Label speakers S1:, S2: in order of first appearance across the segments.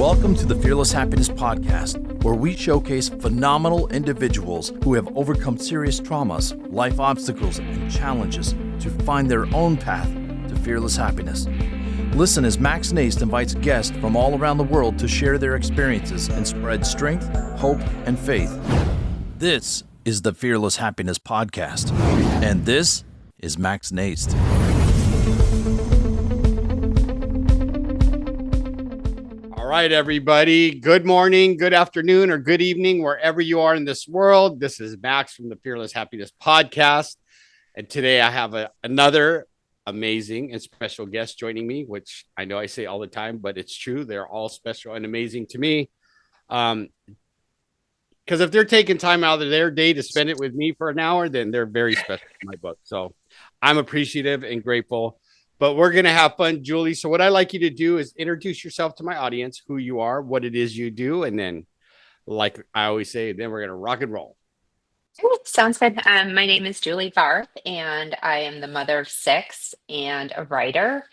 S1: Welcome to the Fearless Happiness Podcast, where we showcase phenomenal individuals who have overcome serious traumas, life obstacles, and challenges to find their own path to fearless happiness. Listen as Max Njist invites guests from all around the world to share their experiences and spread strength, hope, and faith. This is the Fearless Happiness Podcast, and this is Max Njist.
S2: All right, everybody. Good morning, good afternoon, or good evening, wherever you are in this world. This is Max from the Fearless Happiness Podcast. And today I have another amazing and special guest joining me, which I know I say all the time, but it's true. They're all special and amazing to me. Because if they're taking time out of their day to spend it with me for an hour, then they're very special in my book. So I'm appreciative and grateful. But we're going to have fun, Julie. So what I'd like you to do is introduce yourself to my audience, who you are, what it is you do. And then, like I always say, then we're going to rock and roll.
S3: Sounds good. My name is Julie Barth, and I am the mother of six and a writer.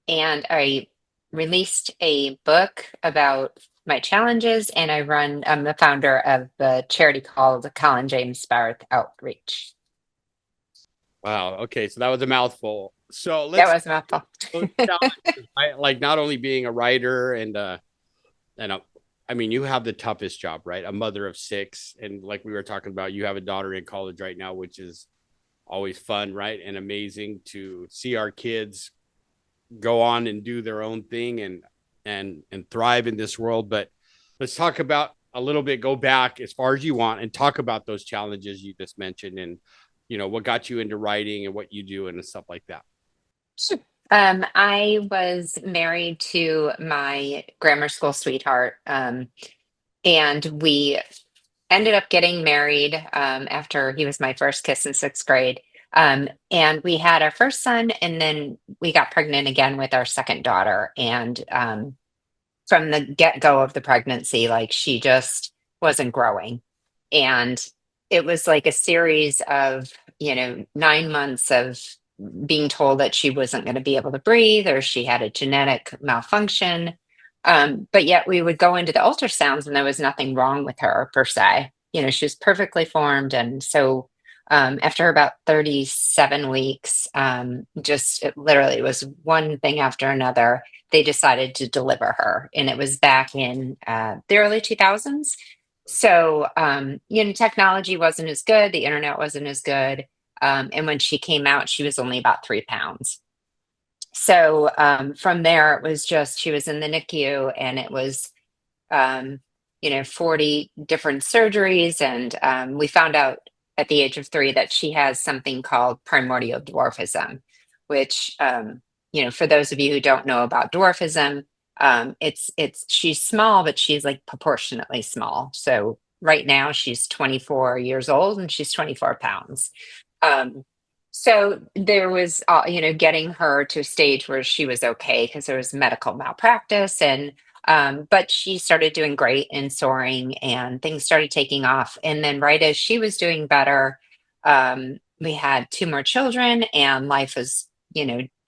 S3: And I released a book about my challenges, and I'm the founder of the charity called Colin Barth Outreach.
S2: Wow. Okay. So that was a mouthful. So
S3: That was a mouthful.
S2: Like not only being a writer I mean, you have the toughest job, right? A mother of six. And like we were talking about, you have a daughter in college right now, which is always fun, right? And amazing to see our kids go on and do their own thing and thrive in this world. But let's talk about a little bit, go back as far as you want and talk about those challenges you just mentioned and, you know, what got you into writing and what you do and stuff like that.
S3: Sure. I was married to my grammar school sweetheart, and we ended up getting married after he was my first kiss in sixth grade. And we had our first son, and then we got pregnant again with our second daughter. And from the get-go of the pregnancy, like she just wasn't growing. And it was like a series of, 9 months of being told that she wasn't going to be able to breathe or she had a genetic malfunction. But yet we would go into the ultrasounds and there was nothing wrong with her per se. She was perfectly formed. And so after about 37 weeks, it literally was one thing after another, they decided to deliver her. And it was back in the early 2000s. So, technology wasn't as good. The internet wasn't as good. And when she came out, she was only about 3 pounds. So from there, it was just, she was in the NICU and it was, 40 different surgeries. And we found out at the age of 3 that she has something called Primordial Dwarfism, which, for those of you who don't know about dwarfism, she's small, but she's like proportionately small. So right now she's 24 years old and she's 24 pounds. So there was, getting her to a stage where she was okay because there was medical malpractice but she started doing great and soaring and things started taking off. And then right as she was doing better, we had 2 more children and life was,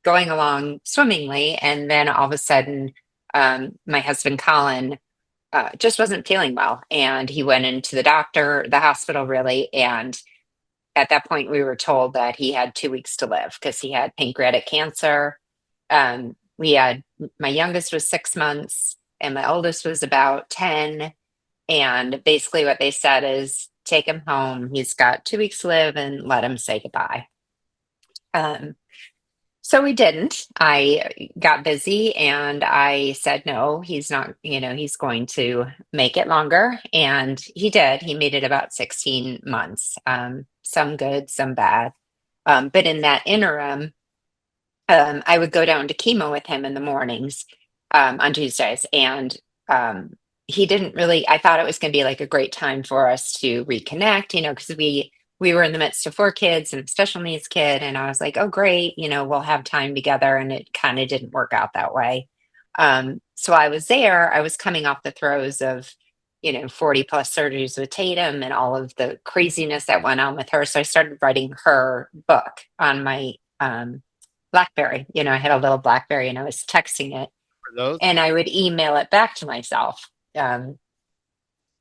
S3: going along swimmingly. And then all of a sudden, my husband, Colin, just wasn't feeling well. And he went into the hospital really. And at that point, we were told that he had 2 weeks to live because he had pancreatic cancer. My youngest was 6 months and my oldest was about 10. And basically what they said is take him home. He's got 2 weeks to live and let him say goodbye. So we didn't. I got busy and I said, no, he's not, he's going to make it longer. And he did. He made it about 16 months, some good, some bad. But in that interim, I would go down to chemo with him in the mornings on Tuesdays. And he didn't really, I thought it was going to be like a great time for us to reconnect, because we were in the midst of 4 kids and a special needs kid. And I was like, oh, great. We'll have time together. And it kind of didn't work out that way. So I was there, I was coming off the throes of, 40 plus surgeries with Tatym and all of the craziness that went on with her. So I started writing her book on my BlackBerry. I had a little BlackBerry and I was texting it.
S2: those?
S3: and I would email it back to myself.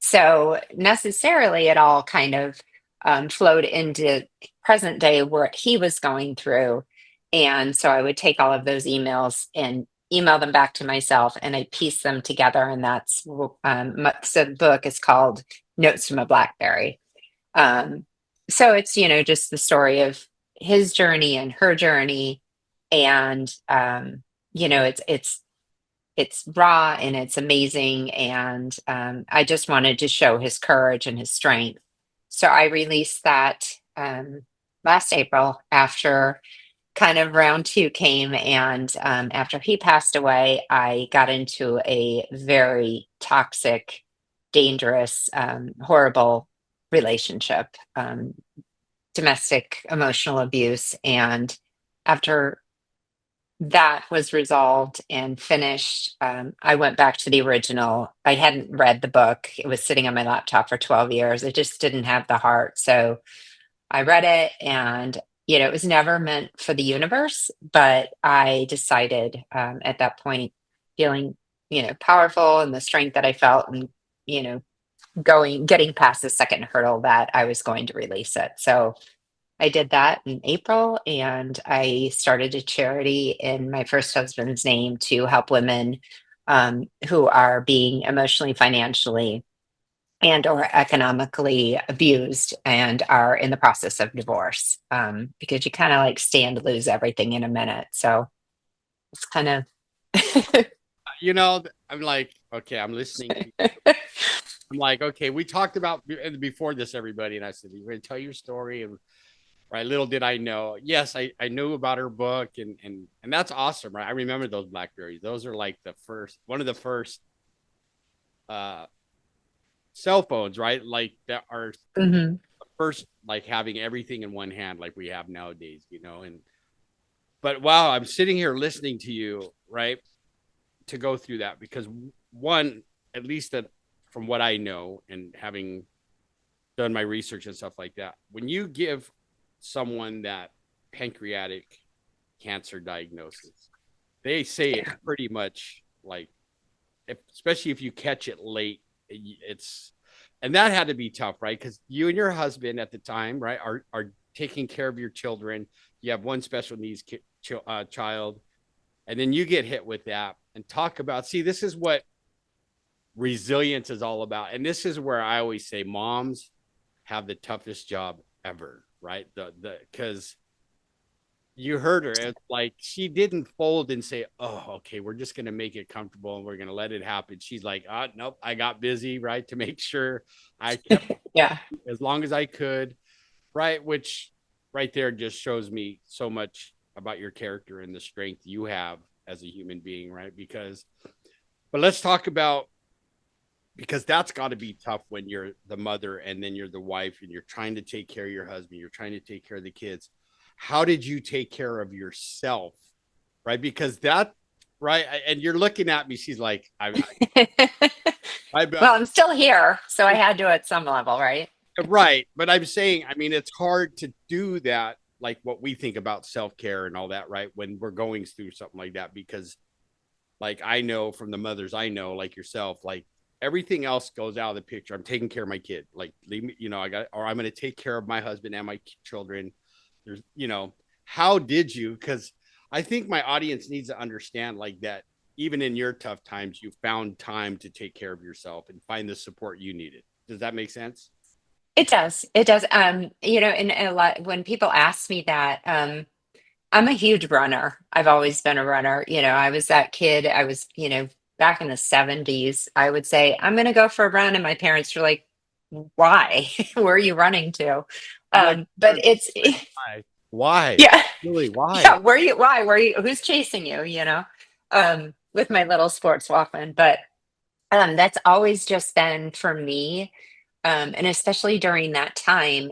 S3: So necessarily it all kind of flowed into present day what he was going through. And so I would take all of those emails and email them back to myself, and I piece them together. And that's so the book is called Notes from a BlackBerry. So it's, just the story of his journey and her journey. And, it's raw and it's amazing. And I just wanted to show his courage and his strength. So I released that last April after kind of round two came. And after he passed away, I got into a very toxic, dangerous, horrible relationship, domestic emotional abuse. And after that was resolved and finished, I went back to the original. I hadn't read the book. It was sitting on my laptop for 12 years. I just didn't have the heart. So I read it, and, it was never meant for the universe, but I decided at that point, feeling, powerful, and the strength that I felt, and, getting past the second hurdle, that I was going to release it. So I did that in April, and I started a charity in my first husband's name to help women who are being emotionally, financially, and or economically abused and are in the process of divorce, because you kind of like stand to lose everything in a minute. So it's kind of
S2: I'm like, okay, I'm listening. I'm like, okay, we talked about before this, everybody, and I said, you're going to tell your story, and right, little did I know. Yes, I knew about her book, and that's awesome, right? I remember those BlackBerries. Those are like one of the first cell phones, right? Like that are
S3: Mhm.
S2: first, like having everything in one hand, like we have nowadays, but wow, I'm sitting here listening to you, right? To go through that, because one, at least that from what I know and having done my research and stuff like that, when you give someone that pancreatic cancer diagnosis, they say it's pretty much like, especially if you catch it late, and that had to be tough, right? Because you and your husband at the time, right, are taking care of your children. You have one special needs child, and then you get hit with that. And talk about, see, this is what resilience is all about. And this is where I always say moms have the toughest job ever, right? Because you heard her, it's like she didn't fold and say, oh, okay, we're just going to make it comfortable and we're going to let it happen. She's like, nope, I got busy, right, to make sure I kept as long as I could, right? Which right there just shows me so much about your character and the strength you have as a human being, right? But let's talk about, because that's got to be tough when you're the mother and then you're the wife and you're trying to take care of your husband, you're trying to take care of the kids. How did you take care of yourself, right? Because that, right, and you're looking at me, she's like,
S3: well, I'm still here, so I had to at some level, right?
S2: Right, but I'm saying, I mean, it's hard to do that, like what we think about self-care and all that, right, when we're going through something like that, because like I know from the mothers I know, like yourself, like everything else goes out of the picture. I'm taking care of my kid, like leave me, I'm going to take care of my husband and my children. There's, how did you, because I think my audience needs to understand like that even in your tough times, you found time to take care of yourself and find the support you needed. Does that make sense?
S3: It does. It does. And a lot when people ask me that, I'm a huge runner. I've always been a runner. I was that kid. I was, back in the 70s, I would say, I'm going to go for a run. And my parents were like, why? Where are you running to? But it's,
S2: why?
S3: yeah,
S2: Really, why?
S3: yeah. Why? Who's chasing you, with my little sports Walkman. But that's always just been for me. And especially during that time,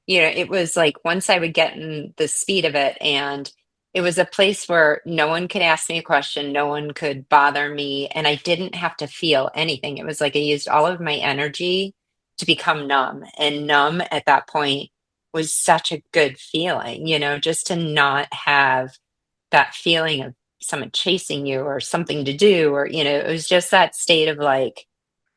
S3: it was like once I would get in the speed of it, and it was a place where no one could ask me a question, no one could bother me, and I didn't have to feel anything. It was like I used all of my energy to become numb, and numb at that point was such a good feeling, just to not have that feeling of someone chasing you or something to do, or, it was just that state of like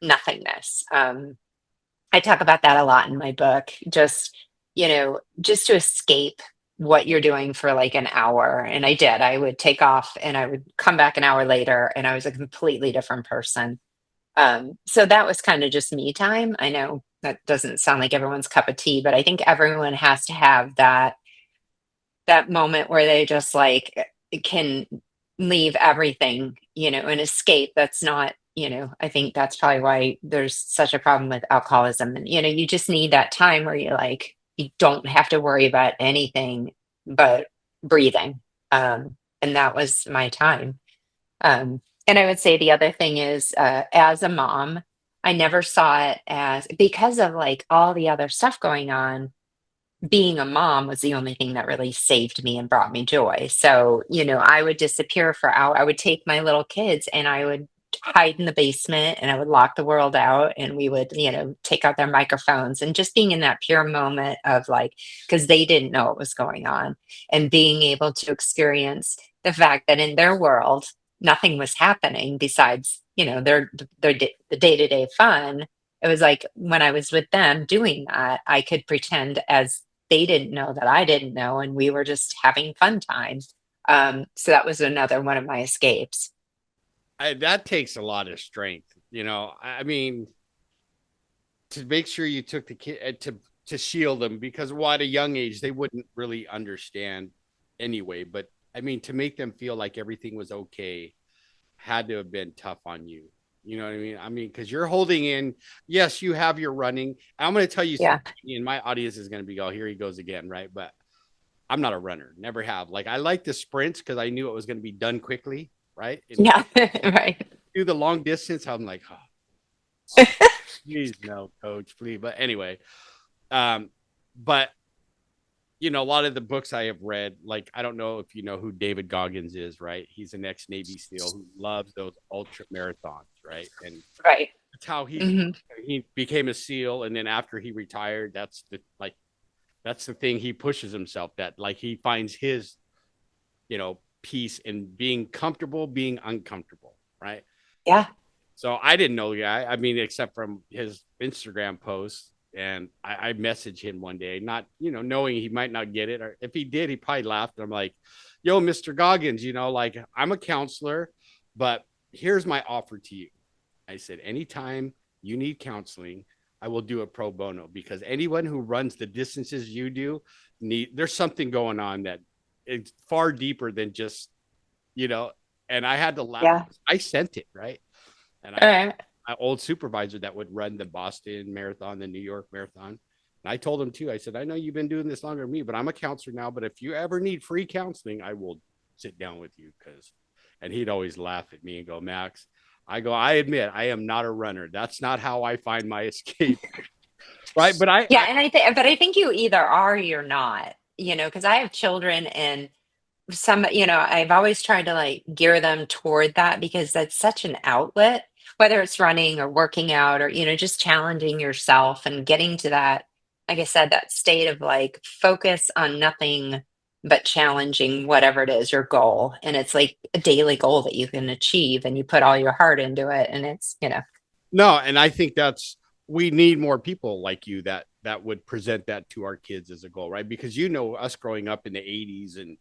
S3: nothingness. I talk about that a lot in my book. Just to escape what you're doing for like an hour. And I did. I would take off and I would come back an hour later and I was a completely different person. So that was kind of just me time. I know that doesn't sound like everyone's cup of tea, but I think everyone has to have that moment where they just like can leave everything, and escape. That's not, I think that's probably why there's such a problem with alcoholism. And, you just need that time where you don't have to worry about anything but breathing. And that was my time. And I would say the other thing is, as a mom, I never saw it as, because of like all the other stuff going on, being a mom was the only thing that really saved me and brought me joy. So, I would disappear for hours. I would take my little kids and I would hide in the basement and I would lock the world out and we would, take out their microphones, and just being in that pure moment of like, because they didn't know what was going on, and being able to experience the fact that in their world, nothing was happening besides, the day-to-day fun. It was like when I was with them doing that, I could pretend as they didn't know that I didn't know, and we were just having fun times. So that was another one of my escapes.
S2: That takes a lot of strength, I mean, to make sure you took the kid to shield them, because at a young age, they wouldn't really understand anyway. But I mean, to make them feel like everything was okay had to have been tough on you. You know what I mean? I mean, because you're holding in, yes, you have your running. I'm going to tell you something, and my audience is going to be, oh, here he goes again, right? But I'm not a runner, never have. Like, I like the sprints because I knew it was going to be done quickly, right? And
S3: Yeah, right.
S2: do the long distance, I'm like, oh, please, no, coach, please. But anyway, but a lot of the books I have read, like, I don't know if you know who David Goggins is, right? He's an ex-Navy SEAL who loves those ultra marathons, right? And
S3: Right.
S2: that's how
S3: Mhm.
S2: he became a SEAL. And then after he retired, that's the thing he pushes himself, that like he finds his, peace in being comfortable, being uncomfortable, right?
S3: Yeah.
S2: So I didn't know the guy. I mean, except from his Instagram posts. And I messaged him one day, not, knowing he might not get it. Or if he did, he probably laughed. I'm like, yo, Mr. Goggins, like, I'm a counselor, but here's my offer to you. I said, anytime you need counseling, I will do a pro bono, because anyone who runs the distances you do there's something going on that is far deeper than just, and I had to laugh.
S3: Yeah.
S2: I sent it, right? And
S3: All right.
S2: my old supervisor that would run the Boston Marathon, the New York Marathon. And I told him too, I said, I know you've been doing this longer than me, but I'm a counselor now. But if you ever need free counseling, I will sit down with you. And he'd always laugh at me and go, Max, I admit I am not a runner. That's not how I find my escape. Right. But
S3: I think you either are or you're not, because I have children, and I've always tried to like gear them toward that, because that's such an outlet, whether it's running or working out or, just challenging yourself and getting to that, like I said, that state of like focus on nothing but challenging whatever it is, your goal. And it's like a daily goal that you can achieve, and you put all your heart into it. And it's,
S2: no. And I think we need more people like you that would present that to our kids as a goal, right? Because, us growing up in the 80s, and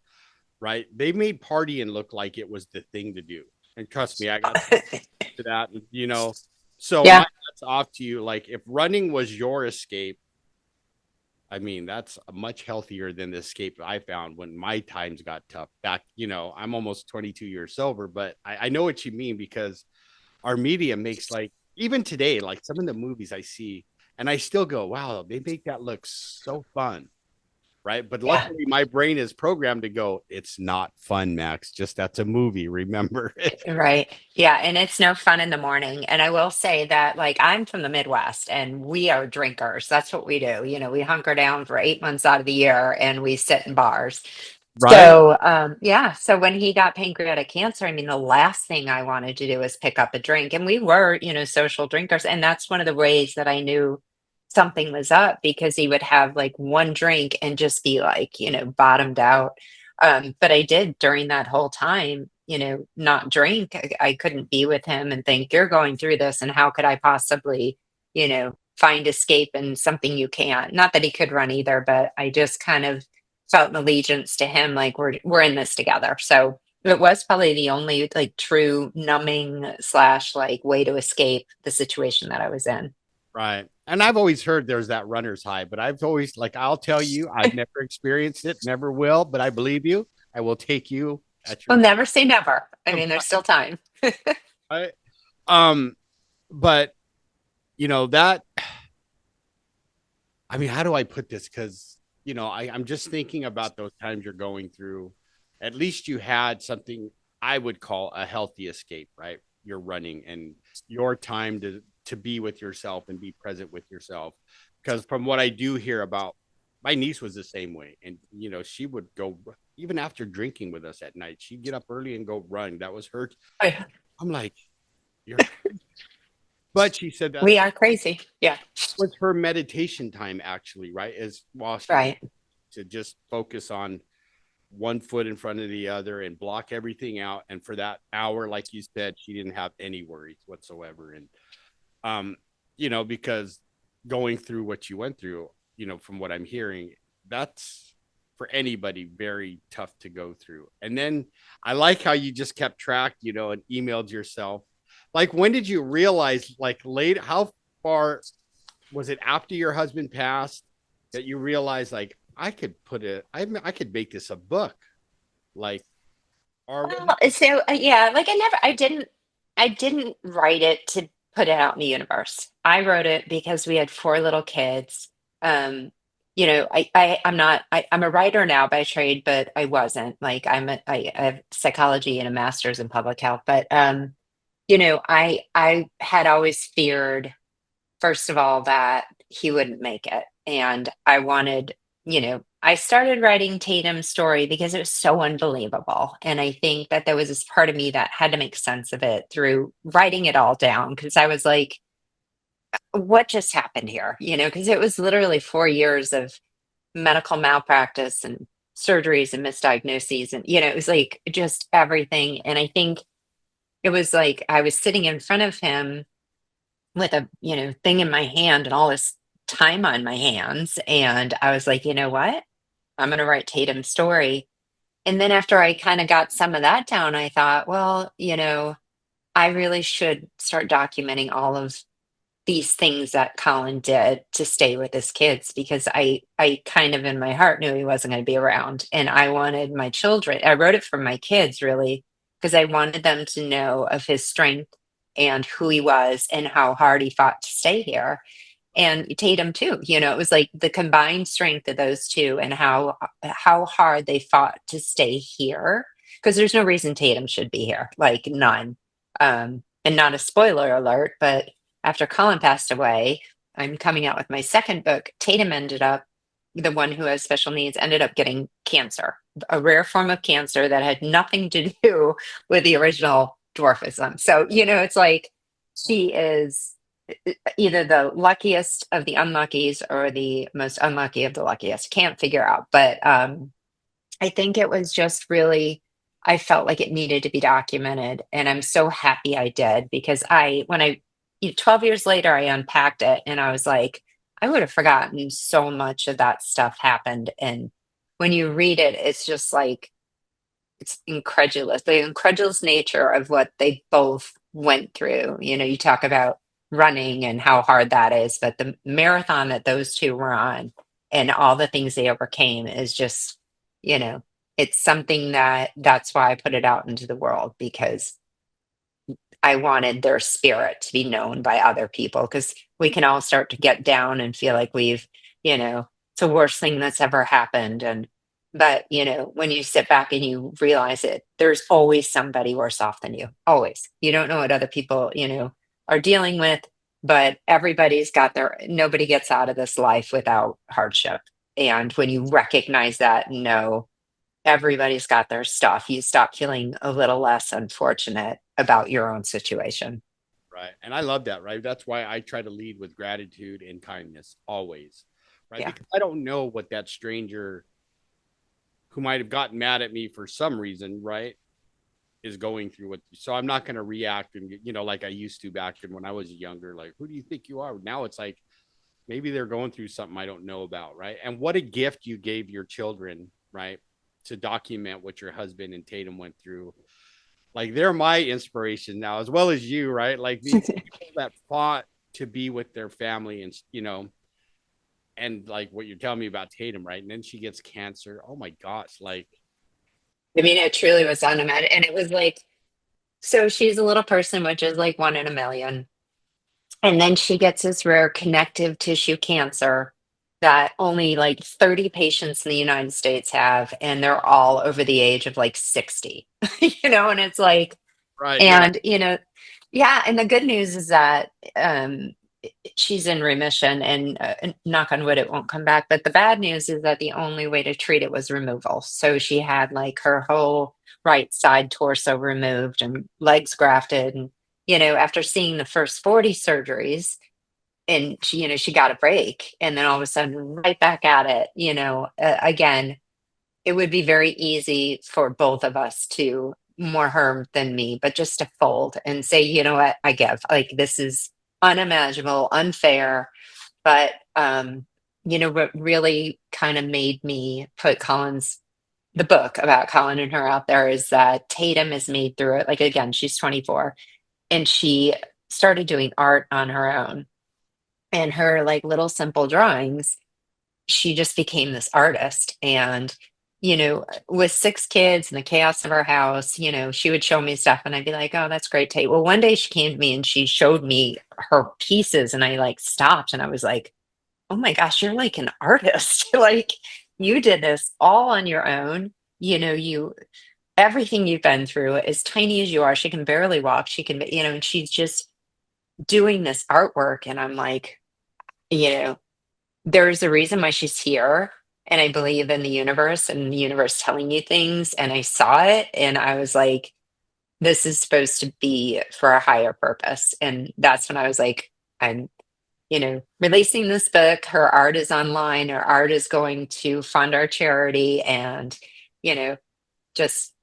S2: right, they made partying look like it was the thing to do. And trust me, I got to that, so
S3: Yeah.
S2: that's off to you. Like, if running was your escape, I mean, that's much healthier than the escape I found when my times got tough back. I'm almost 22 years sober, but I know what you mean, because our media makes, like, even today, like some of the movies I see, and I still go, wow, they make that look so fun. Right. But luckily my brain is programmed to go, it's not fun, Max. Just that's a movie. Remember it.
S3: Right. Yeah. And it's no fun in the morning. And I will say that, like, I'm from the Midwest and we are drinkers. That's what we do. We hunker down for 8 months out of the year and we sit in bars.
S2: Right.
S3: So, yeah. So when he got pancreatic cancer, I mean, the last thing I wanted to do was pick up a drink. And we were, social drinkers. And that's one of the ways that I knew something was up, because he would have like one drink and just be like, bottomed out. But I did during that whole time, not drink. I couldn't be with him and think, you're going through this, and how could I possibly, find escape in something you can't? Not that he could run either, but I just kind of felt an allegiance to him, like we're in this together. So it was probably the only like true numbing slash like way to escape the situation that I was in.
S2: Right. And I've always heard there's that runner's high, but I've always, like, I'll tell you, I've never experienced it, never will, but I believe you. I will take you at your
S3: Well, never say never. I mean, there's still time.
S2: I, but that, I mean, how do I put this? Because, I'm just thinking about those times you're going through. At least you had something I would call a healthy escape, right? You're running and your time to be with yourself and be present with yourself. Because from what I do hear about, my niece was the same way. And, she would go, even after drinking with us at night, she'd get up early and go run. That was her. I'm like, you're, but she said that
S3: We are crazy. Yeah.
S2: was her meditation time, actually, right? Is while she
S3: Right.
S2: to just focus on one foot in front of the other and block everything out. And for that hour, like you said, she didn't have any worries whatsoever. And, because going through what you went through, from what I'm hearing, that's for anybody very tough to go through. And then I like how you just kept track, and emailed yourself. Like, when did you realize, like, late, how far was it after your husband passed that you realized, like, I could I could make this a book, like, or
S3: Well, so yeah, like I didn't write it to put it out in the universe. I wrote it because we had four little kids. I'm a writer now by trade, but I wasn't. Like I have psychology and a master's in public health. But I had always feared, first of all, that he wouldn't make it. And I wanted, I started writing Tatym's story because it was so unbelievable. And I think that there was this part of me that had to make sense of it through writing it all down. Cause I was like, what just happened here? Because it was literally 4 years of medical malpractice and surgeries and misdiagnoses. And, it was like just everything. And I think it was like I was sitting in front of him with a thing in my hand and all this time on my hands, and I was like, you know what, I'm going to write Tatum's story. And then after I kind of got some of that down, I thought, well, I really should start documenting all of these things that Colin did to stay with his kids, because I kind of in my heart knew he wasn't going to be around, and I wanted my children, I wrote it for my kids really, because I wanted them to know of his strength and who he was and how hard he fought to stay here. And Tatum too, it was like the combined strength of those two and how hard they fought to stay here, because there's no reason Tatum should be here, like none. And not a spoiler alert, but after Colin passed away, I'm coming out with my second book. Tatum ended up, the one who has special needs, ended up getting cancer, a rare form of cancer that had nothing to do with the original dwarfism. So, it's like she is either the luckiest of the unluckies or the most unlucky of the luckiest. Can't figure out. But I think it was just really, I felt like it needed to be documented. And I'm so happy I did, because when I 12 years later, I unpacked it and I was like, I would have forgotten so much of that stuff happened. And when you read it, it's just like, it's incredulous, the incredulous nature of what they both went through. You talk about running and how hard that is, but the marathon that those two were on and all the things they overcame is just, it's something that's why I put it out into the world, because I wanted their spirit to be known by other people, because we can all start to get down and feel like it's the worst thing that's ever happened. But when you sit back and you realize it, there's always somebody worse off than you. Always. You don't know what other people, are dealing with, but nobody gets out of this life without hardship. And when you recognize that, know everybody's got their stuff, you stop feeling a little less unfortunate about your own situation.
S2: right. And I love that, right? That's why I try to lead with gratitude and kindness always, right?
S3: Yeah.
S2: Because I don't know what that stranger who might have gotten mad at me for some reason, right, is going through what. So I'm not going to react and, like I used to back when I was younger. Like, who do you think you are? Now it's like maybe they're going through something I don't know about, right? And what a gift you gave your children, right, to document what your husband and Tatym went through. Like, they're my inspiration now, as well as you, right? Like, these people that fought to be with their family, and and like what you're telling me about Tatym, right? And then she gets cancer. Oh my gosh, like,
S3: I mean, it truly was unimaginable. And it was like, so she's a little person, which is like one in a million. And then she gets this rare connective tissue cancer that only like 30 patients in the United States have, and they're all over the age of like 60, and it's like,
S2: right, yeah,
S3: and, yeah. And the good news is that she's in remission, and knock on wood, it won't come back. But the bad news is that the only way to treat it was removal. So she had like her whole right side torso removed and legs grafted. And, after seeing the first 40 surgeries, and she got a break, and then all of a sudden right back at it, again, it would be very easy for both of us to, more her than me, but just to fold and say, you know what, I give. Like, this is unimaginable, unfair. But what really kind of made me put the book about Colin and her out there is that Tatym is made through it. Like, again, she's 24, and she started doing art on her own, and her like little simple drawings, she just became this artist. And with 6 kids and the chaos of our house, she would show me stuff, and I'd be like, oh, that's great, Tate. Well, one day she came to me and she showed me her pieces, and I like stopped, and I was like, oh my gosh, you're like an artist. Like, you did this all on your own. You everything you've been through, as tiny as you are, she can barely walk, she can, and she's just doing this artwork. And I'm like, you know there's a reason why she's here. And I believe in the universe, and the universe telling you things. And I saw it, and I was like, this is supposed to be for a higher purpose. And that's when I was like, I'm, releasing this book. Her art is online. Her art is going to fund our charity. And, you know, just,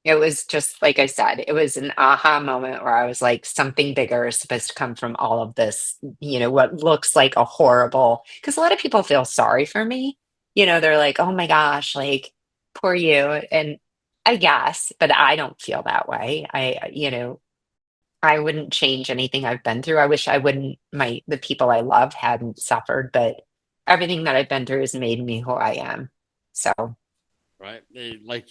S3: it was just like I said, it was an aha moment where I was like, something bigger is supposed to come from all of this, what looks like a horrible, because a lot of people feel sorry for me. They're like, oh my gosh, like, poor you. And I guess, but I don't feel that way. I wouldn't change anything I've been through. I wish I wouldn't, the people I love hadn't suffered, but everything that I've been through has made me who I am. So,
S2: right. Like,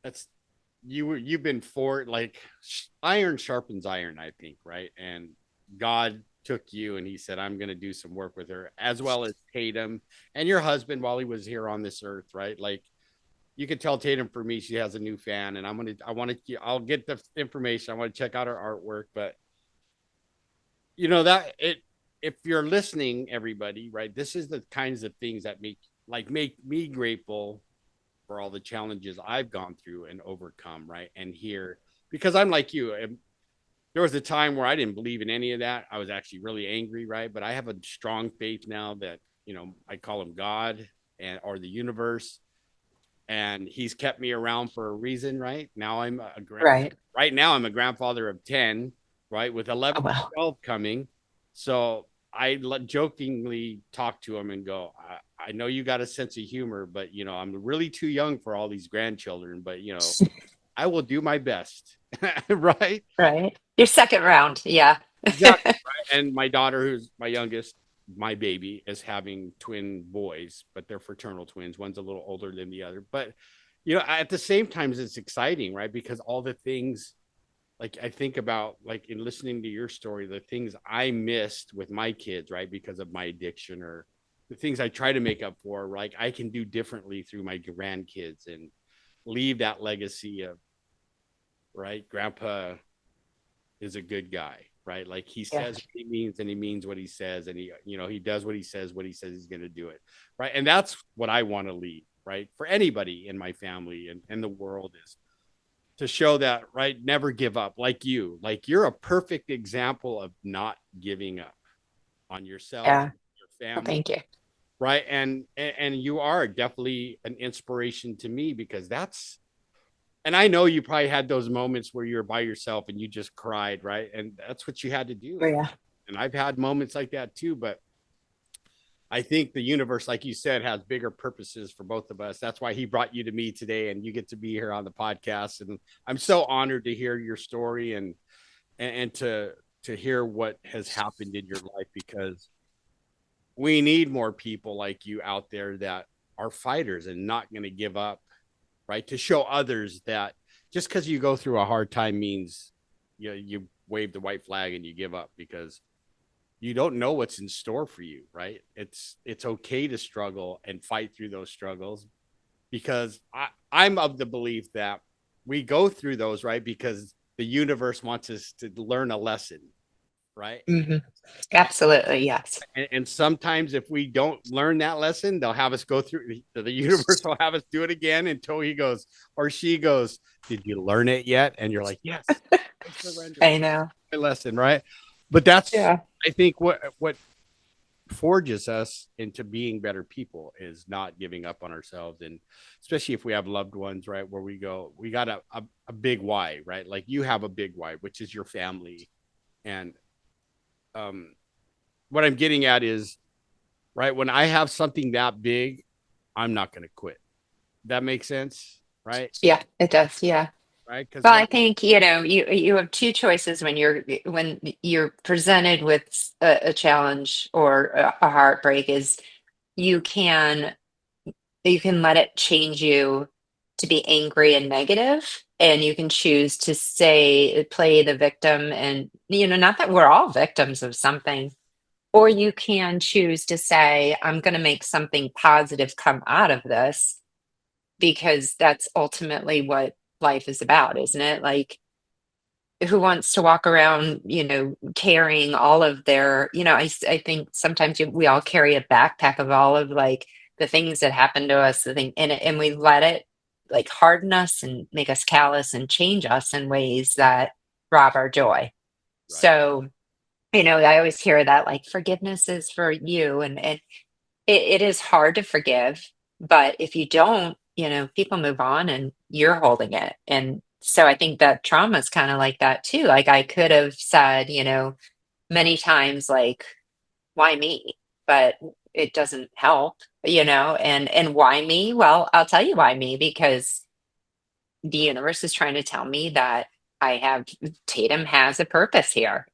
S2: that's you've been for, like, iron sharpens iron, I think, right? And God took you and he said, I'm going to do some work with her, as well as Tatym and your husband while he was here on this earth, right? Like, you can tell Tatym, for me, she has a new fan, and I'll get the information. I want to check out her artwork. But if you're listening, everybody, right, this is the kinds of things that make me grateful for all the challenges I've gone through and overcome, right? And here, because I'm like you, there was a time where I didn't believe in any of that. I was actually really angry, right? But I have a strong faith now that, I call him God or the universe, and he's kept me around for a reason, right? Now right now I'm a grandfather of 10, right? With 11,
S3: oh, well.
S2: 12 coming. So I jokingly talk to him and go, I know you got a sense of humor, but I'm really too young for all these grandchildren, but I will do my best. Right.
S3: Right. Your second round. Yeah.
S2: Exactly. Right. And my daughter, who's my youngest, my baby, is having twin boys, but they're fraternal twins. One's a little older than the other, but at the same time, it's exciting, right? Because all the things, like, I think about, like, in listening to your story, the things I missed with my kids, right? Because of my addiction, or the things I try to make up for, like, I can do differently through my grandkids and leave that legacy of, right, grandpa is a good guy, right? Like, he says what he means, and he means what he says, and he does what he says he's going to do it, right? And that's what I want to leave, right, for anybody in my family and the world, is to show that, right, never give up. Like you're a perfect example of not giving up on yourself,
S3: Yeah.
S2: your
S3: Well,
S2: family,
S3: thank you.
S2: right. And you are definitely an inspiration to me, because and I know you probably had those moments where you were by yourself and you just cried, right? And that's what you had to do.
S3: Oh, yeah.
S2: And I've had moments like that too, but I think the universe, like you said, has bigger purposes for both of us. That's why he brought you to me today, and you get to be here on the podcast. And I'm so honored to hear your story and to hear what has happened in your life, because we need more people like you out there that are fighters and not going to give up, right? To show others that just because you go through a hard time means you wave the white flag and you give up, because you don't know what's in store for you, right? It's okay to struggle and fight through those struggles, because I'm of the belief that we go through those, right? Because the universe wants us to learn a lesson, right?
S3: Hmm. Absolutely. Yes.
S2: And sometimes if we don't learn that lesson, they'll have us go through, the universe will have us do it again until he goes or she goes, did you learn it yet? And you're like, yes, I surrender.
S3: I know.
S2: My lesson, right? But that's,
S3: Yeah.
S2: I think what forges us into being better people is not giving up on ourselves. And especially if we have loved ones, right, where we got a big why, right? Like you have a big why, which is your family. And what I'm getting at is, right, when I have something that big, I'm not going to quit. That makes sense, right?
S3: Yeah, it does. Yeah.
S2: Right. Because
S3: Well, I think, you have two choices when you're presented with a challenge or a heartbreak. Is you can you can let it change you to be angry and negative, and you can choose to play the victim, and not that we're all victims of something. Or you can choose to say, I'm going to make something positive come out of this, because that's ultimately what life is about, isn't it? Like, who wants to walk around, carrying all of I think sometimes we all carry a backpack of all of, like, the things that happen to us, the thing, and we let it, like, harden us and make us callous and change us in ways that rob our joy. Right. So, I always hear that, like, forgiveness is for you, and it is hard to forgive, but if you don't, people move on and you're holding it. And so I think that trauma is kind of like that too. Like, I could have said, many times, like, why me? But it doesn't help, and why me? Well, I'll tell you why me, because the universe is trying to tell me that Tatym has a purpose here.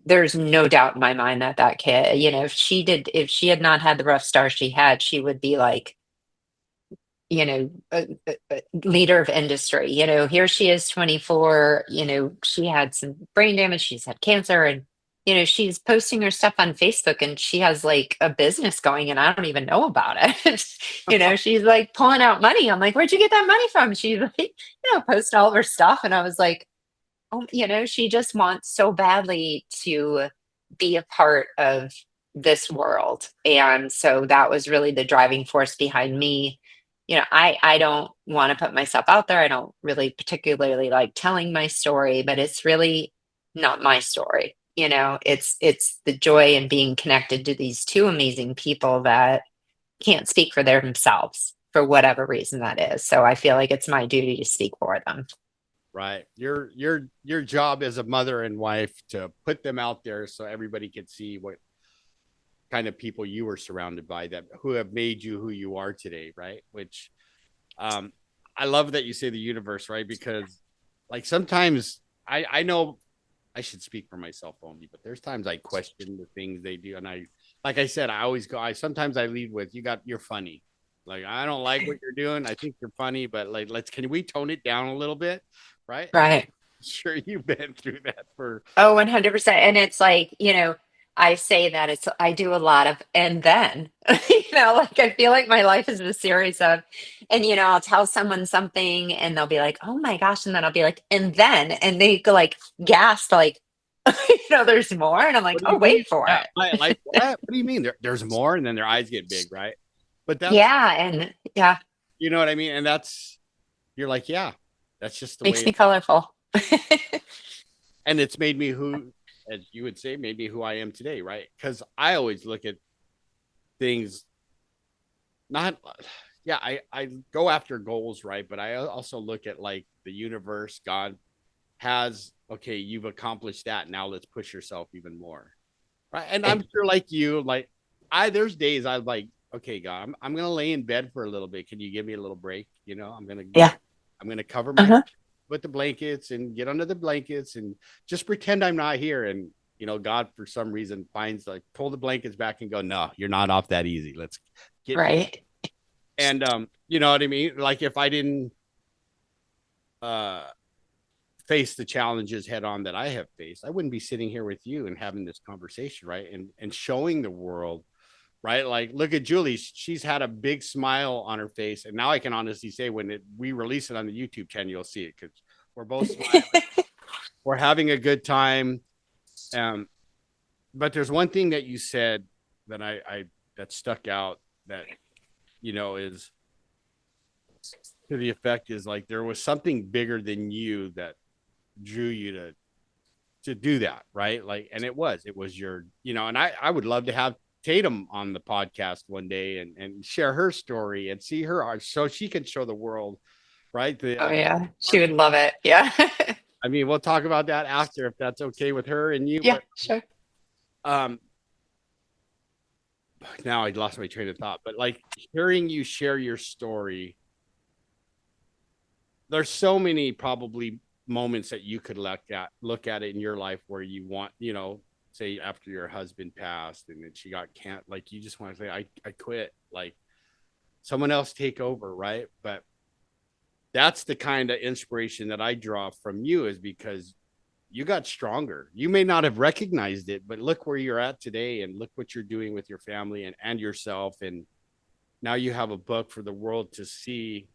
S3: There's no doubt in my mind that kid, if she had not had the rough start she had, she would be like, a leader of industry. Here she is, 24, she had some brain damage, she's had cancer, and, she's posting her stuff on Facebook, and she has, like, a business going, and I don't even know about it. She's like pulling out money. I'm like, where'd you get that money from? She's like, posting all of her stuff. And I was like, oh, she just wants so badly to be a part of this world. And so that was really the driving force behind me. I don't want to put myself out there. I don't really particularly like telling my story, but it's really not my story. It's the joy in being connected to these two amazing people that can't speak for themselves for whatever reason that is. So I feel like it's my duty to speak for them.
S2: Right. Your job as a mother and wife to put them out there so everybody can see what kind of people you were surrounded by, that who have made you who you are today. Right. Which I love that you say the universe, right? Because, like, sometimes I know I should speak for myself only, but there's times I question the things they do. And like I said, sometimes I lead with, you're funny. Like, I don't like what you're doing. I think you're funny, but, like, can we tone it down a little bit? Right.
S3: Right.
S2: Sure. You've been through that for.
S3: Oh, 100%. And it's like, I say that I do a lot of, and then, like, I feel like my life is a series of, and, I'll tell someone something and they'll be like, oh my gosh. And then I'll be like, and then, and they go, like, gasp, like, there's more. And I'm like, oh, wait for it.
S2: Like, what do you mean? There's more? And then their eyes get big. Right. But that's,
S3: yeah. And yeah.
S2: You know what I mean? And you're like, yeah, that's just the
S3: Makes
S2: way.
S3: me colorful.
S2: And it's made me who, as you would say, made me who I am today. Right. Because I always look at things not yeah, I go after goals, right? But I also look at like the universe, God has, okay, you've accomplished that. Now let's push yourself even more. Right. And I'm sure like you, like there's days I'm like, okay, God, I'm gonna lay in bed for a little bit. Can you give me a little break?
S3: Yeah.
S2: I'm gonna cover my
S3: Uh-huh.
S2: with the blankets and get under the blankets and just pretend I'm not here. And God for some reason finds like pull the blankets back and go, no, you're not off that easy. Let's get
S3: Right.
S2: and you know what I mean? Like if I didn't uh face the challenges head on that I have faced, I wouldn't be sitting here with you and having this conversation, right? And showing the world, right? Like, look at Julie. She's had a big smile on her face. And now I can honestly say when we release it on the YouTube channel, you'll see it because we're both smiling. We're having a good time. But there's one thing that you said that I that stuck out that, is to the effect is like there was something bigger than you that drew you to do that, right? Like, and it was your, and I would love to have Tatym on the podcast one day and share her story and see her art so she can show the world, right?
S3: Oh yeah, she would love it. Yeah.
S2: I mean, we'll talk about that after if that's okay with her and you.
S3: Yeah, sure.
S2: But now I lost my train of thought, but like hearing you share your story, there's so many probably moments that you could look at it in your life where you want, say after your husband passed and then she got can't, like you just want to say, I quit, like someone else take over, right? But that's the kind of inspiration that I draw from you is because you got stronger. You may not have recognized it, but look where you're at today and look what you're doing with your family and yourself. And now you have a book for the world to see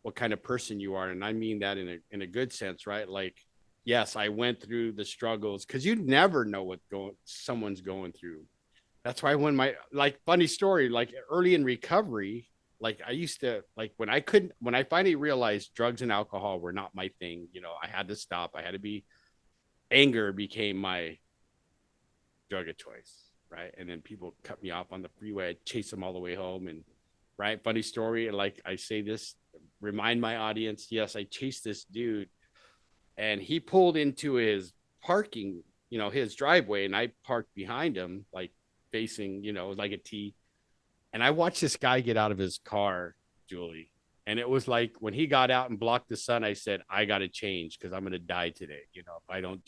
S2: what kind of person you are. And I mean that in a good sense, right? Like, yes, I went through the struggles because you never know what someone's going through. That's why when funny story, like early in recovery, like I used to, like when I finally realized drugs and alcohol were not my thing, I had to stop. Anger became my drug of choice, right? And then people cut me off on the freeway. I'd chase them all the way home. And right, funny story, like I say this, remind my audience, yes, I chased this dude and he pulled into his parking, his driveway, and I parked behind him, like facing, like a T. And I watched this guy get out of his car, Julie. And it was like when he got out and blocked the sun, I said, I got to change because I'm going to die today. If I don't.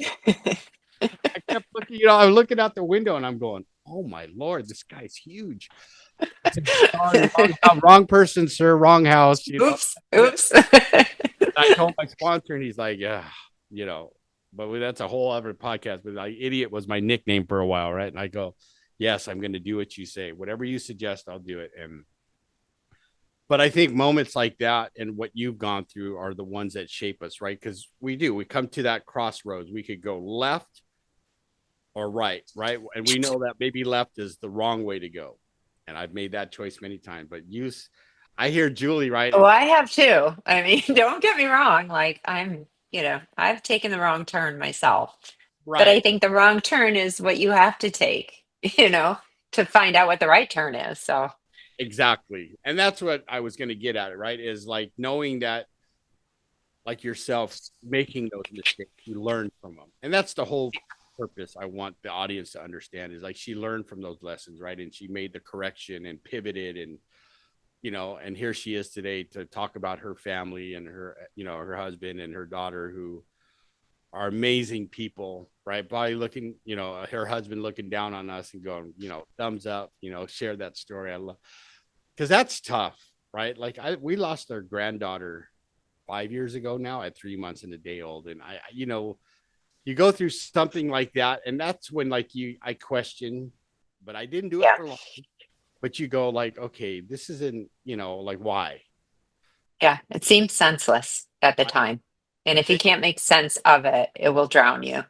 S2: I kept looking, I'm looking out the window and I'm going, oh my Lord, this guy's huge. I said, sorry, wrong person, sir, wrong house.
S3: Oops.
S2: I told my sponsor and he's like, yeah, but that's a whole other podcast. But like, idiot was my nickname for a while, right? And I go, yes, I'm going to do what you say. Whatever you suggest, I'll do it. But I think moments like that and what you've gone through are the ones that shape us, right? Because we come to that crossroads. We could go left or right? And we know that maybe left is the wrong way to go. And I've made that choice many times. But I hear Julie, right?
S3: Oh, I have too. I mean, don't get me wrong. Like I've taken the wrong turn myself.
S2: Right.
S3: But I think the wrong turn is what you have to take, to find out what the right turn is. So
S2: exactly. And that's what I was going to get at it, right? Is like knowing that like yourself making those mistakes, you learn from them. And that's the whole purpose I want the audience to understand is like she learned from those lessons, right? And she made the correction and pivoted and and here she is today to talk about her family and her, her husband and her daughter who are amazing people, right? Probably looking, her husband looking down on us and going, thumbs up, share that story. I love, because that's tough, right? Like we lost our granddaughter 5 years ago now at 3 months and a day old. And you go through something like that. And that's when I question, but I didn't do it for long. But you go like, okay, this isn't, like why?
S3: Yeah, it seemed senseless at the time. And if you can't make sense of it, it will drown you.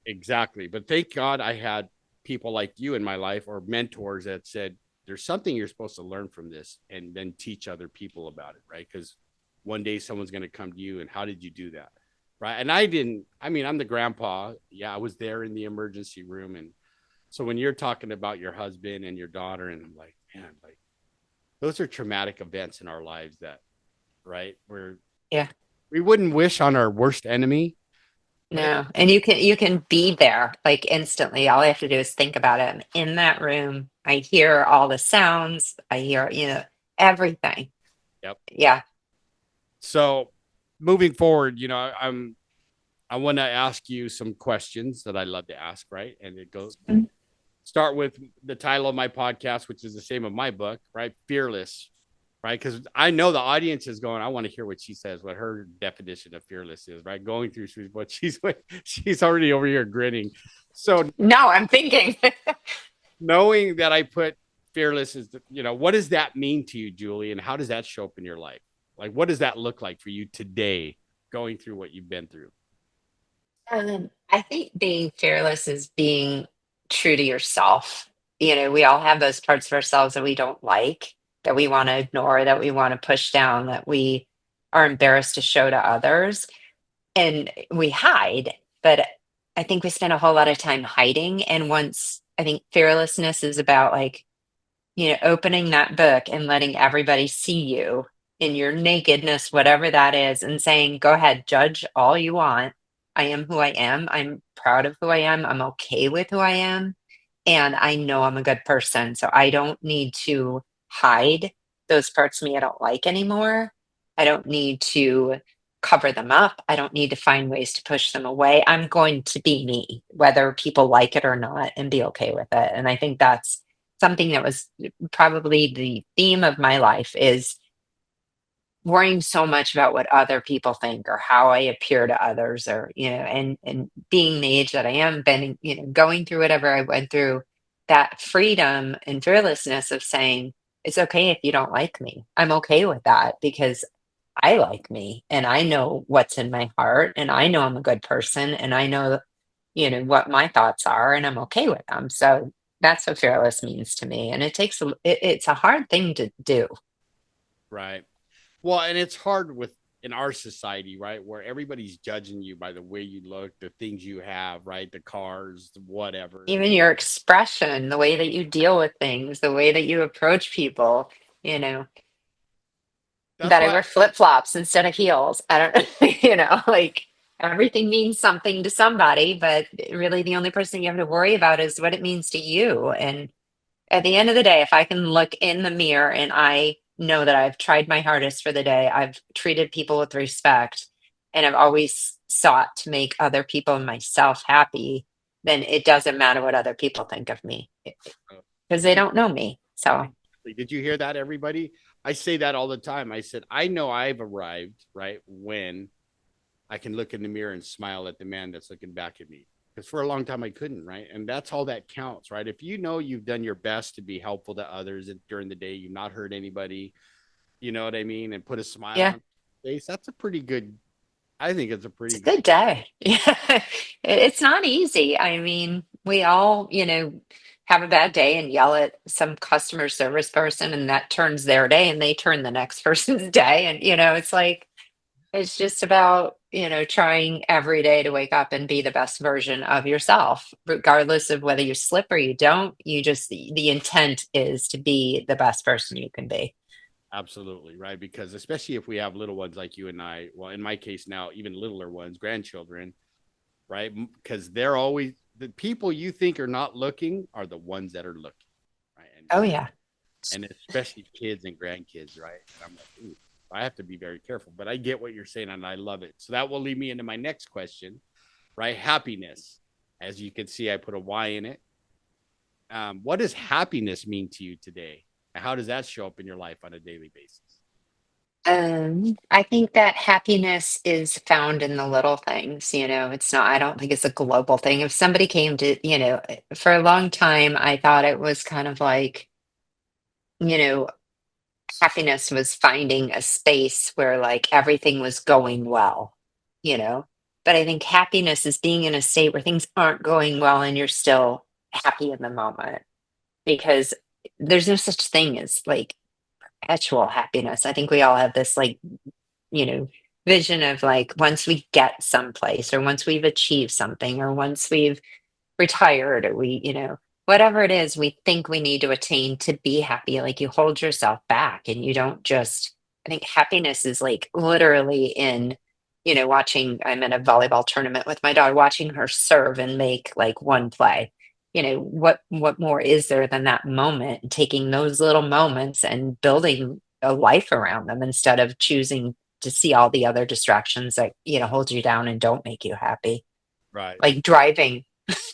S2: Exactly. But thank God I had people like you in my life or mentors that said, there's something you're supposed to learn from this and then teach other people about it, right? Because one day someone's going to come to you and how did you do that? Right. And I'm the grandpa. Yeah, I was there in the emergency room. And so when you're talking about your husband and your daughter, and I'm like, man, like those are traumatic events in our lives that, right?
S3: Yeah.
S2: We wouldn't wish on our worst enemy, but
S3: No. And you can be there like instantly. All I have to do is think about it. I'm in that room. I hear all the sounds. I hear, everything.
S2: yep.
S3: Yeah.
S2: So moving forward, I want to ask you some questions that I love to ask, right? And it goes
S3: Mhm.
S2: start with the title of my podcast, which is the same of my book, right? Fearless, right? Because I know the audience is going, I want to hear what she says, what her definition of fearless is, right? Going through what she's already over here grinning. So
S3: No, I'm thinking.
S2: knowing that I put fearless is, what does that mean to you, Julie? And how does that show up in your life? Like, what does that look like for you today, going through what you've been through?
S3: I think being fearless is being true to yourself. We all have those parts of ourselves that we don't like, that we want to ignore, that we want to push down, that we are embarrassed to show to others. And we hide, but I think we spend a whole lot of time hiding. And once I think fearlessness is about like, opening that book and letting everybody see you in your nakedness, whatever that is, and saying, go ahead, judge all you want. I am who I am. I'm proud of who I am. I'm okay with who I am. And I know I'm a good person. So I don't need to hide those parts of me I don't like anymore. I don't need to cover them up. I don't need to find ways to push them away. I'm going to be me, whether people like it or not, and be okay with it. And I think that's something that was probably the theme of my life is worrying so much about what other people think or how I appear to others, or and being the age that I am, been going through whatever I went through, that freedom and fearlessness of saying it's okay if you don't like me. I'm okay with that because I like me and I know what's in my heart and I know I'm a good person and I know what my thoughts are and I'm okay with them. So that's what fearless means to me, and it's a hard thing to do.
S2: Right. Well, and it's hard in our society, right? Where everybody's judging you by the way you look, the things you have, right? The cars, whatever.
S3: Even your expression, the way that you deal with things, the way that you approach people, you know,
S2: That's
S3: that I
S2: why,
S3: wear flip-flops instead of heels. I don't, like everything means something to somebody, but really the only person you have to worry about is what it means to you. And at the end of the day, if I can look in the mirror and I know that I've tried my hardest for the day, I've treated people with respect, and I've always sought to make other people and myself happy, then it doesn't matter what other people think of me because they
S2: did you,
S3: don't know me. So,
S2: did you hear that, everybody? I say that all the time. I said, I know I've arrived, right? When I can look in the mirror and smile at the man that's looking back at me. Because for a long time I couldn't, right? And that's all that counts, right? If you know you've done your best to be helpful to others during the day, you've not hurt anybody, you know what I mean, and put a smile
S3: yeah,
S2: on your face, that's a pretty good. I think it's a
S3: it's
S2: pretty
S3: a
S2: good.
S3: good day. Yeah, it's not easy. I mean, we all, have a bad day and yell at some customer service person, and that turns their day, and they turn the next person's day. And, it's like, it's just about, trying every day to wake up and be the best version of yourself, regardless of whether you slip or you don't. The intent is to be the best person you can be.
S2: Absolutely, right? Because especially if we have little ones like you and I, well, in my case now, even littler ones, grandchildren, right? Because they're always the people you think are not looking are the ones that are looking, right?
S3: Oh, yeah.
S2: And especially kids and grandkids, right? And I'm like, ooh, I have to be very careful, but I get what you're saying and I love it. So that will lead me into my next question, right? Happiness. As you can see, I put a Y in it. What does happiness mean to you today? And how does that show up in your life on a daily basis?
S3: I think that happiness is found in the little things. It's not, I don't think it's a global thing. If somebody came to, for a long time, I thought it was kind of like, you know, happiness was finding a space where like everything was going well, you know. But I think happiness is being in a state where things aren't going well and you're still happy in the moment, because there's no such thing as like perpetual happiness. I think we all have this like, you know, vision of like once we get someplace or once we've achieved something or once we've retired or we, whatever it is we think we need to attain to be happy, like you hold yourself back and you don't just, I think happiness is like literally in, watching, I'm in a volleyball tournament with my daughter, watching her serve and make like one play. What more is there than that moment, and taking those little moments and building a life around them instead of choosing to see all the other distractions that, hold you down and don't make you happy.
S2: Right.
S3: Like driving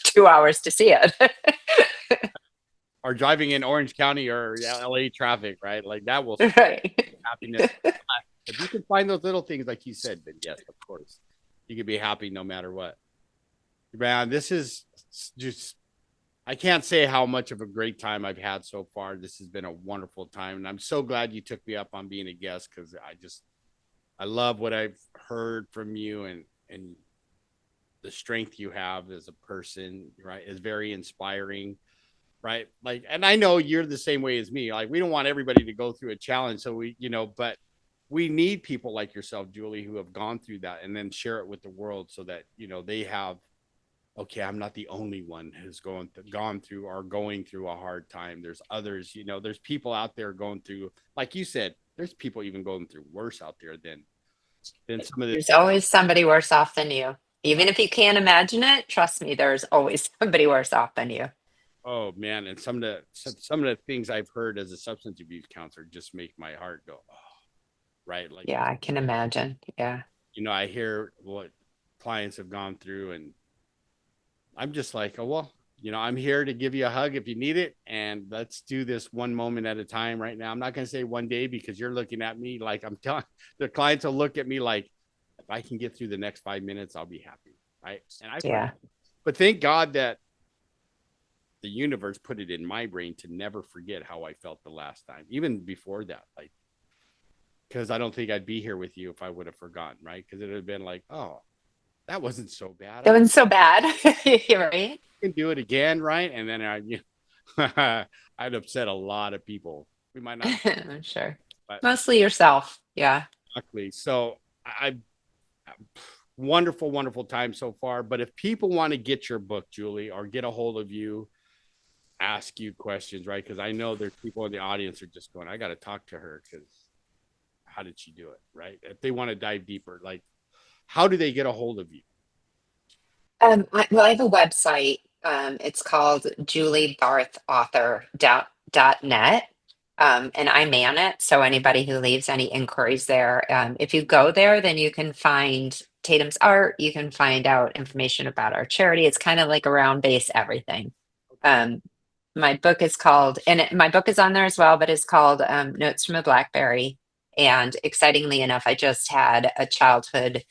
S3: 2 hours to see it.
S2: Or driving in Orange County or LA traffic, right? Like that will
S3: Right.
S2: happiness. If you can find those little things, like you said, then yes, of course, you can be happy no matter what. Man, this is just, I can't say how much of a great time I've had so far. This has been a wonderful time. And I'm so glad you took me up on being a guest, because I love what I've heard from you, and the strength you have as a person, right, is very inspiring. Right. Like, and I know you're the same way as me. Like, we don't want everybody to go through a challenge. So but we need people like yourself, Julie, who have gone through that, and then share it with the world so that, they have, okay, I'm not the only one who's gone through or going through a hard time. There's others, there's people out there going through, like you said, there's people even going through worse out there than some of the.
S3: There's always somebody worse off than you. Even if you can't imagine it, trust me, there's always somebody worse off than you.
S2: Oh man, and some of the things I've heard as a substance abuse counselor just make my heart go, oh, right? Like,
S3: Yeah, I can imagine. Yeah.
S2: I hear what clients have gone through, and I'm just like, oh well, I'm here to give you a hug if you need it, and let's do this one moment at a time right now. I'm not going to say one day, because you're looking at me like, I'm telling the clients will look at me like, if I can get through the next 5 minutes, I'll be happy, right?
S3: Yeah.
S2: But thank God that the universe put it in my brain to never forget how I felt the last time, even before that, like, because I don't think I'd be here with you if I would have forgotten, right? Because it would have been like, oh, that wasn't so bad.
S3: That one's so bad. Right.
S2: Can do it again, right? And then I'd upset a lot of people. We might not,
S3: I'm sure.
S2: but
S3: Mostly yourself. Yeah.
S2: exactly. So I wonderful, wonderful time so far. But if people want to get your book, Julie, or get a hold of you, ask you questions, right? Because I know there's people in the audience are just going, I got to talk to her, because how did she do it, right? If they want to dive deeper, like, how do they get a hold of you?
S3: I have a website. It's called juliebarthauthor.net. And I man it. So anybody who leaves any inquiries there, if you go there, then you can find Tatym's art. You can find out information about our charity. It's kind of like around base everything. My book is called, my book is on there as well, but it's called Notes from a BlackBerry. And excitingly enough, I just had a childhood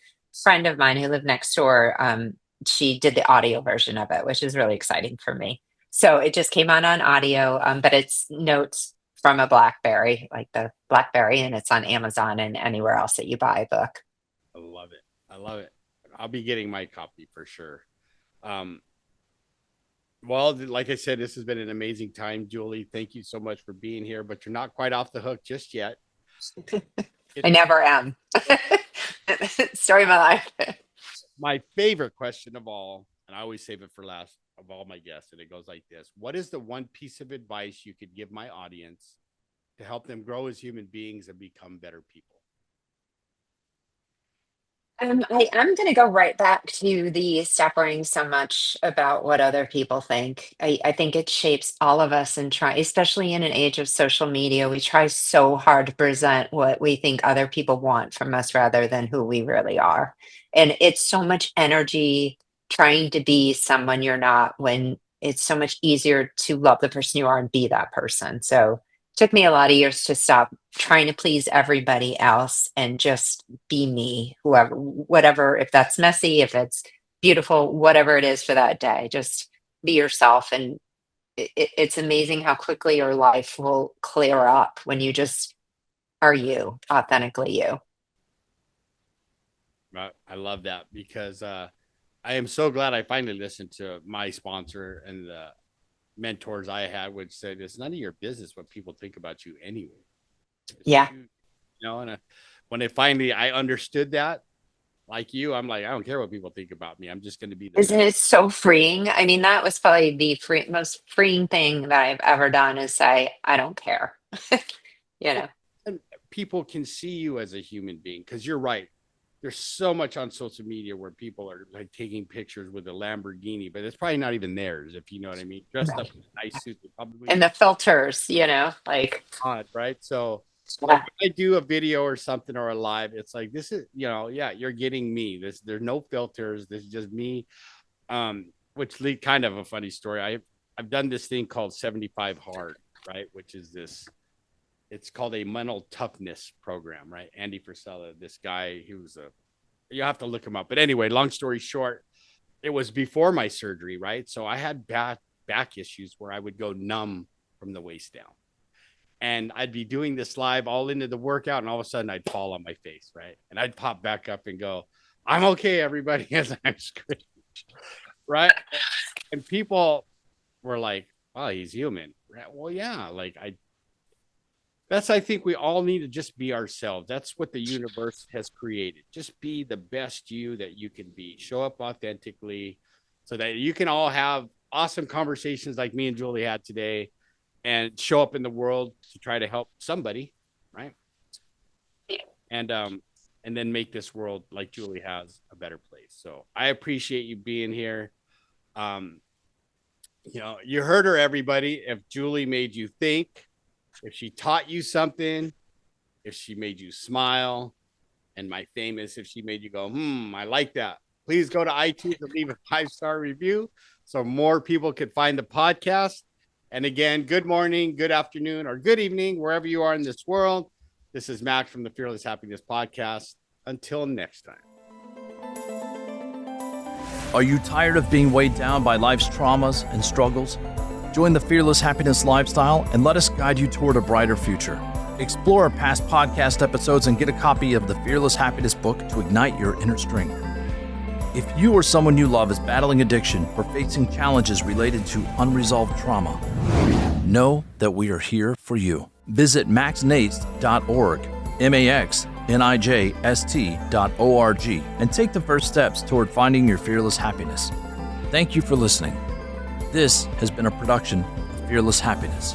S3: friend of mine who lived next door. She did the audio version of it, which is really exciting for me. So it just came on audio, but it's Notes from a BlackBerry, like the BlackBerry, and it's on Amazon and anywhere else that you buy a book.
S2: I love it. I love it. I'll be getting my copy for sure. Well, like I said, this has been an amazing time, Julie. Thank you so much for being here, but you're not quite off the hook just yet.
S3: I never am. Story of my life.
S2: My favorite question of all, and I always save it for last of all my guests, and it goes like this. What is the one piece of advice you could give my audience to help them grow as human beings and become better people?
S3: I'm going to go right back to the stop worrying so much about what other people think. I think it shapes all of us and try, especially in an age of social media, we try so hard to present what we think other people want from us rather than who we really are. And it's so much energy trying to be someone you're not, when it's so much easier to love the person you are and be that person. So took me a lot of years to stop trying to please everybody else and just be me, whoever, whatever, if that's messy, if it's beautiful, whatever it is for that day, just be yourself. And it's amazing how quickly your life will clear up when you just are you, authentically you.
S2: I love that, because I am so glad I finally listened to my sponsor and the mentors I had, which said it's none of your business what people think about you anyway.
S3: Yeah.
S2: And when I finally I understood that, like you, I'm like, I don't care what people think about me. I'm just going to be
S3: Isn't it so freeing? I mean, that was probably the most freeing thing that I've ever done is say, I don't care. You know,
S2: and people can see you as a human being. Cause you're right. There's so much on social media where people are like taking pictures with a Lamborghini, but it's probably not even theirs. If you know what I mean, dressed up in a nice suit, probably
S3: and the filters, you know, like,
S2: not, right? So like
S3: yeah.
S2: when I do a video or something or a live, it's like, this is, yeah, you're getting me. There's no filters. This is just me. Which lead kind of a funny story. I've done this thing called 75 Hard, right? Which is it's called a mental toughness program, right? Andy Frisella, this guy, you have to look him up. But anyway, long story short, it was before my surgery, right? So I had back issues where I would go numb from the waist down. And I'd be doing this live all into the workout, and all of a sudden I'd fall on my face, right? And I'd pop back up and go, I'm okay, everybody, as I'm screaming, right? And people were like, oh, he's human. Right? Well, yeah, I think we all need to just be ourselves. That's what the universe has created. Just be the best you that you can be. Show up authentically so that you can all have awesome conversations like me and Julie had today and show up in the world to try to help somebody, right? And then make this world like Julie has a better place. So I appreciate you being here. You heard her, everybody. If Julie made you think, if she taught you something, if she made you smile, and my famous, if she made you go, I like that. Please go to iTunes and leave a 5-star review so more people could find the podcast. And again, good morning, good afternoon, or good evening, wherever you are in this world. This is Max from the Fearless Happiness Podcast. Until next time.
S1: Are you tired of being weighed down by life's traumas and struggles? Join the Fearless Happiness lifestyle and let us guide you toward a brighter future. Explore our past podcast episodes and get a copy of the Fearless Happiness book to ignite your inner strength. If you or someone you love is battling addiction or facing challenges related to unresolved trauma, know that we are here for you. Visit maxnijst.org, maxnijst.org, and take the first steps toward finding your fearless happiness. Thank you for listening. This has been a production of Fearless Happiness.